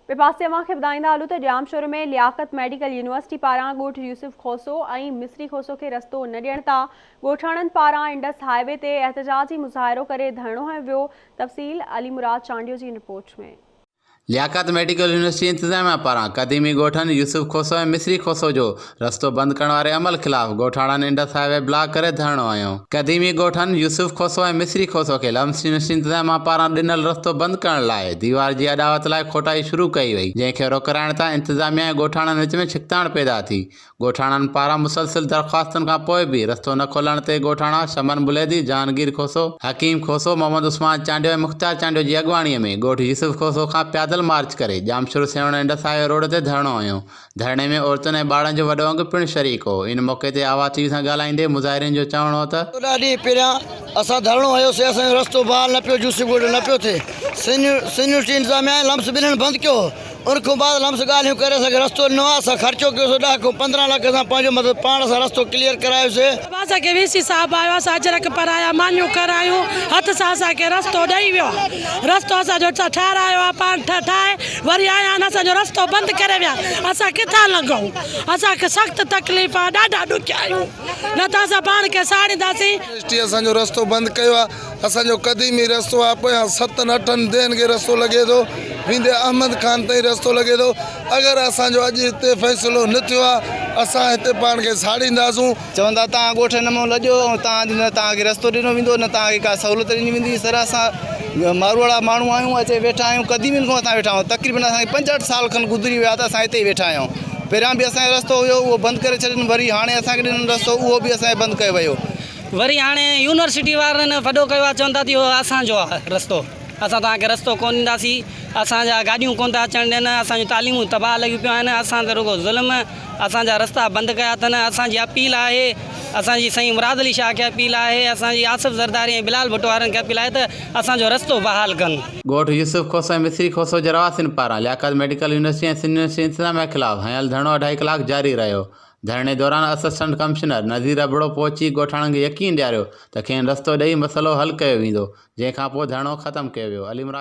विपासी अवां खे ॿुधाईंदा हलूं त जामशोर में लियाकत मेडिकल यूनिवर्सिटी पारां ॻोठ यूसुफ खोसो ऐं मिस्री खोसो खे रस्तो न ॾियण तां ॻोठाणनि पारां इंडस हाईवे ते एहतजाजी मुज़ाहिरो करे धरणो हंयो वियो। तफ़सील अली मुराद चांडियो जी रिपोर्ट में। लियाकत मेडिकल यूनिवर्सिटी इंतजामिया पारां क़दीमी ॻोठनि यूसुफ खोसो ऐं मिस्री खोसो जो रस्तो बंदि करण वारे अमल ख़िलाफ़ ॻोठाणनि इंडस हाईवे ब्लॉक करे धरणो हंयो। क़दीमी ॻोठनि यूसुफ खोसो ऐं मिस्री खोसो खे लम्स यूनिवर्सिटी इंतजामिया पारां ॾिनल रस्तो बंदि करण लाइ दीवार जी अॾावत लाइ खोटाई शुरू कई वई, जंहिंखे रोकराइण तां इंतजामिया ऐं ॻोठाणनि विच में छिकताण पैदा थी। ॻोठाणनि पारां मुसलसिल दरख़्वास्तनि खां पोइ बि रस्तो न खोलण ते ॻोठाणा शमन बुलैदी, जहांगीर खोसो, हकीम खोसो, मोहम्मद उस्मान चांडियो ऐं मुख़्तार चांडियो जी अॻवाणीअ में ॻोठ यूसुफ खोसो खां पैदल मार्च करे जामशोर सेवण इंडस हाईवे रोड ते धरणो हंयो। धरणे में औरतुनि ऐं ॿारनि जो वॾो अंग पिणु शरीक हो। इन मौक़े ते आवाज़ टीवी सां ॻाल्हाईंदे मुज़ाहिरीन जो चवणु हो त ॾाढी पहिरियां असां धरणो हयोसीं, असांजो रस्तो बहाल न पियो, यूसुफ ॻोठ न पियो थिए। यूनिवर्सिटी इंतजामिया लम्स ॿिन्हिनि बंदि कयो। उन खां बाद लम्स ॻाल्हियूं करे असांखे रस्तो ॾिनो आहे। असां ख़र्चो कयोसीं 10 खां 15 लाख असां पंहिंजो मतिलबु पाण सां रस्तो क्लियर करायोसीं। असांखे वीसी साहिबु आयो, असां अजरक पराया, मानियूं करायूं, हथ सां असांखे रस्तो ॾेई वियो। रस्तो असांजो ठारायो आहे, पाण ठाहे वरी आया आहिनि, असांजो रस्तो बंदि करे विया। असां किथां लंघूं? असांखे सख़्तु तकलीफ़ आहे, ॾाढा ॾुखिया आहियूं, न त असां पाण खे साड़ींदासीं। असांजो रस्तो बंदि कयो आहे। असांजो क़दीमी रस्तो आहे, पोयां 7-8 देनि खे रस्तो लॻे थो, वेंदे अहमद खान ताईं रस्तो लॻे थो। अगरि असांजो अॼु हिते फ़ैसिलो न थियो आहे, असां हिते पाण खे साड़ींदासूं। चवंदा तव्हां ॻोठ न मां लॼो ऐं तव्हांखे रस्तो ॾिनो वेंदो, न तव्हांखे का सहूलियत ॾिनी वेंदी। सर असां मारवाड़ा माण्हू आहियूं, अचे वेठा आहियूं, क़दीमियुनि खां असां वेठा आहियूं। तक़रीबन असांखे 65 साल खनि गुज़री विया त असां हिते ई वेठा आहियूं। पहिरियां बि असांजो रस्तो हुयो, उहो बंदि करे छॾियो, वरी हाणे असांखे ॾिनो रस्तो, उहो बि असांखे बंदि कयो वियो। वरी हाणे यूनिवर्सिटी वारनि वॾो कयो आहे, चवंदा थी असांजो आहे रस्तो, असां तव्हांखे रस्तो कोन ॾींदासीं, असांजा गाॾियूं कोन था अचणु ॾियनि, असांजूं तालीमूं तबाह लॻियूं पियूं आहिनि, असां त रुॻो ज़ुल्म, असांजा रस्ता बंदि कया अथनि। असांजी अपील आहे, असांजी साईं मुराद अली शाह खे अपील आहे, असांजी आसिफ ज़रदारी ऐं बिलाल भुट्टो वारनि खे अपील आहे त असांजो रस्तो बहाल कनि। ॻोठ यूसुफ खोसो ऐं मिस्री खोसो जे रवासिन पारां लियाकत मेडिकल यूनिवर्सिटी ऐं सिंध यूनिवर्सिटी इंतजामिया ख़िलाफ़ हयल धरणो 2.5 कलाक जारी रहियो। धरणे दौरान असिस्टेंट कमिश्नर नज़ीर अबड़ो पहुची ॻोठाणनि खे यकीन ॾियारियो त खेनि रस्तो ॾेई मसइलो हल कयो वेंदो, जंहिंखां पोइ धरणो ख़तमु कयो वियो। अली मुराद